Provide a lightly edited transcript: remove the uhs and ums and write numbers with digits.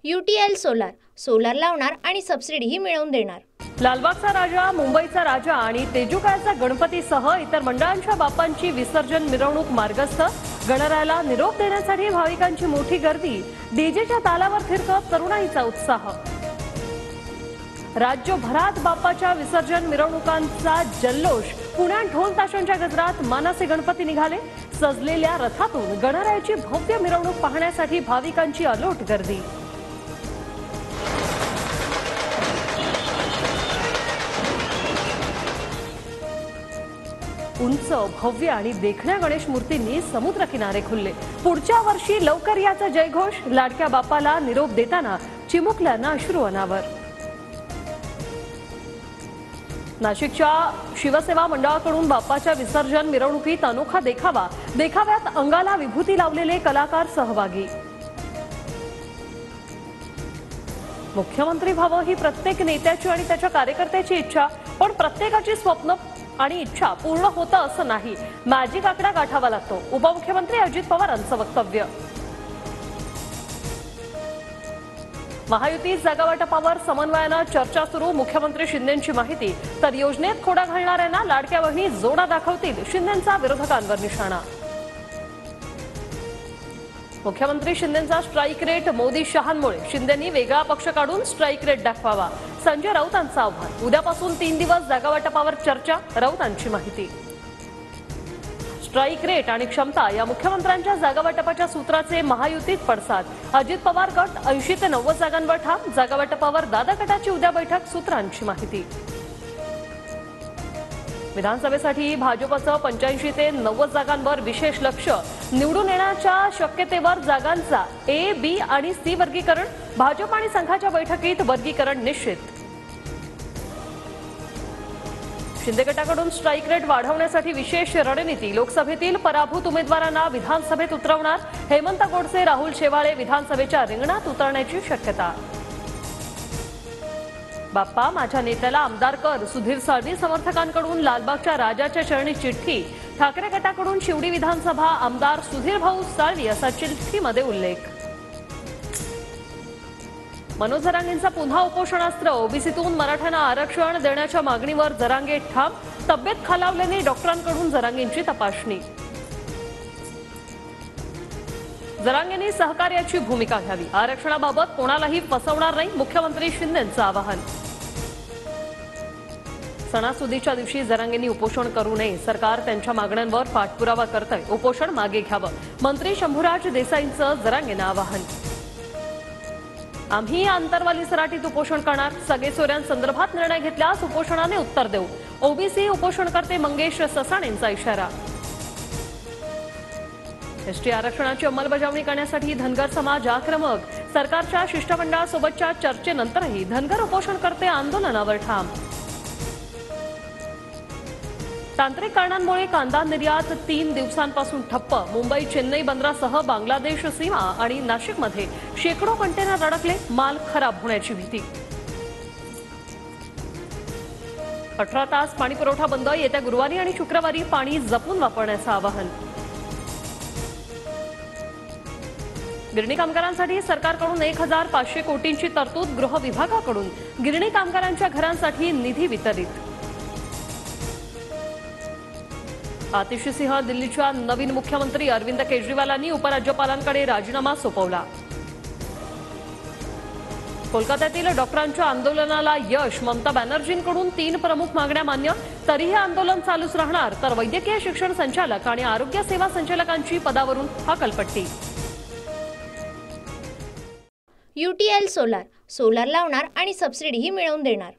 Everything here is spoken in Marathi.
UTL सोलार सोलार लावणार आणि सबसिडीही मिळवून देणार। लालबागचा राजा, मुंबईचा राजा आणि तेजुकाचा गणपतीसह इतर मंडळांच्या बाप्पांची विसर्जन मिरवणूक मार्गस्थ। गणरायाला निरोप देण्यासाठी भाविकांची मोठी गर्दी, डीजेच्या तालावर थिरकत तरुणाईचा उत्साह। राज्यभरात बाप्पाच्या विसर्जन मिरवणुकांचा जल्लोष। पुण्यात ढोल ताशांच्या गजरात मानाचे गणपती निघाले। सजलेल्या रथातून गणरायाची भव्य मिरवणूक पाहण्यासाठी भाविकांची अलोट गर्दी। उंच, भव्य आणि देखण्या गणेश मूर्तींनी समुद्र किनारे खुलले। पुढच्या वर्षी लवकर याचा जयघोष। लाडक्या बाप्पाला निरोप देताना चिमुकल्यांना अश्रू अनावर। नाशिकच्या शिवसेवा मंडळाकडून बाप्पाच्या विसर्जन मिरवणुकीत अनोखा देखावा। देखाव्यात अंगाला विभूती लावलेले कलाकार सहभागी। मुख्यमंत्री व्हावं ही प्रत्येक नेत्याची आणि त्याच्या कार्यकर्त्याची इच्छा, पण प्रत्येकाची स्वप्न आणि इच्छा पूर्ण होतं असं नाही। मॅजिक आकडा गाठावा लागतो। उपमुख्यमंत्री अजित पवारांचं वक्तव्य। महायुतीत जागावाटपावर समन्वयानं चर्चा सुरू। मुख्यमंत्री शिंदेंची माहिती। तर योजनेत खोडा घालणाऱ्यांना लाडक्या बहिणी जोडा दाखवतील, शिंदेंचा विरोधकांवर निशाणा। मुख्यमंत्री शिंदेंचा स्ट्राईक रेट मोदी शहांमुळे। शिंदेंनी वेगळा पक्ष काढून स्ट्राईक रेट दाखवावा, संजय राऊतांचं आव्हान। उद्यापासून 3 दिवस जागावाटपावर चर्चा, राऊतांची माहिती। स्ट्राईक रेट आणि क्षमता या मुख्यमंत्र्यांच्या जागावाटपाच्या सूत्राचे महायुतीत पडसाद। अजित पवार गट 80 ते 90 जागांवर ठाम। जागावाटपावर दादा गटाची उद्या बैठक, सूत्रांची माहिती। विधानसभेसाठी भाजपचं 85 ते 90 जागांवर विशेष लक्ष। निवडून येण्याच्या शक्यतेवर जागांचा ए, बी आणि सी वर्गीकरण। भाजप आणि संघाच्या बैठकीत वर्गीकरण निश्चित। शिंदे गटाकडून स्ट्राईक रेट वाढवण्यासाठी विशेष रणनीती। लोकसभेतील पराभूत उमेदवारांना विधानसभेत उतरवणार। हेमंत गोडसे, राहुल शेवाळे विधानसभेच्या रिंगणात उतरण्याची शक्यता। बाप्पा माझ्या नेत्याला आमदार कर। सुधीर साळवी समर्थकांकडून लालबागच्या राजाच्या चरणी चिठ्ठी। ठाकरे गटाकडून शिवडी विधानसभा आमदार सुधीर भाऊ साळवी असा चिठ्ठीमध्ये उल्लेख। मनोज जरांगेंचा पुन्हा उपोषणास्त्र। ओबीसीतून मराठ्यांना आरक्षण देण्याच्या मागणीवर जरांगे ठाम। तब्येत खालावल्याने डॉक्टरांकडून जरांगेंची तपासणी। जरांगेंनी सहकार्याची भूमिका घ्यावी। आरक्षणाबाबत कोणालाही फसवणार नाही, मुख्यमंत्री शिंदेंचं आवाहन। सणासुदीच्या दिवशी जरांगेंनी उपोषण करू नये। सरकार त्यांच्या मागण्यांवर पाठपुरावा करतंय, उपोषण मागे घ्यावं। मंत्री शंभूराज देसाईंचं जरांगेंना आवाहन। आम्ही आंतरवाली सराटीत उपोषण करणार। सगळे सोयऱ्यांसंदर्भात निर्णय घेतल्यास उपोषणाने उत्तर देऊ। ओबीसी उपोषणकर्ते मंगेश ससाणेंचा इशारा। एसटी आरक्षणाची अंमलबजावणी करण्यासाठी धनगर समाज आक्रमक। सरकारच्या शिष्टमंडळासोबतच्या चर्चेनंतरही धनगर उपोषणकर्ते आंदोलनावर ठाम। तांत्रिक कारणांमुळे कांदा निर्यात 3 दिवसांपासून ठप्प। मुंबई चेन्नई बंदरासह बांगलादेश सीमा आणि नाशिकमध्ये शेकडो कंटेनर अडकले, माल खराब होण्याची भीती। 18 तास पाणीपुरवठा बंद। येत्या गुरुवारी आणि शुक्रवारी पाणी जपून वापरण्याचं आवाहन। गिरणी कामगारांसाठी सरकारकडून 1500 कोटींची तरतूद। गृह विभागाकडून गिरणी कामगारांच्या घरांसाठी निधी वितरित। आतिशी सिंह दिल्लीच्या नवीन मुख्यमंत्री। अरविंद केजरीवालांनी उपराज्यपालांकडे राजीनामा सोपवला। कोलकात्यातील डॉक्टरांच्या आंदोलनाला यश। ममता बॅनर्जींकडून 3 प्रमुख मागण्या मान्य। तरीही आंदोलन चालूच राहणार। तर वैद्यकीय शिक्षण संचालक आणि आरोग्य सेवा संचालकांची पदावरून हकालपट्टी। UTL सोलार सोलार लावणार आणि सबसिडीही मिळवून देणार।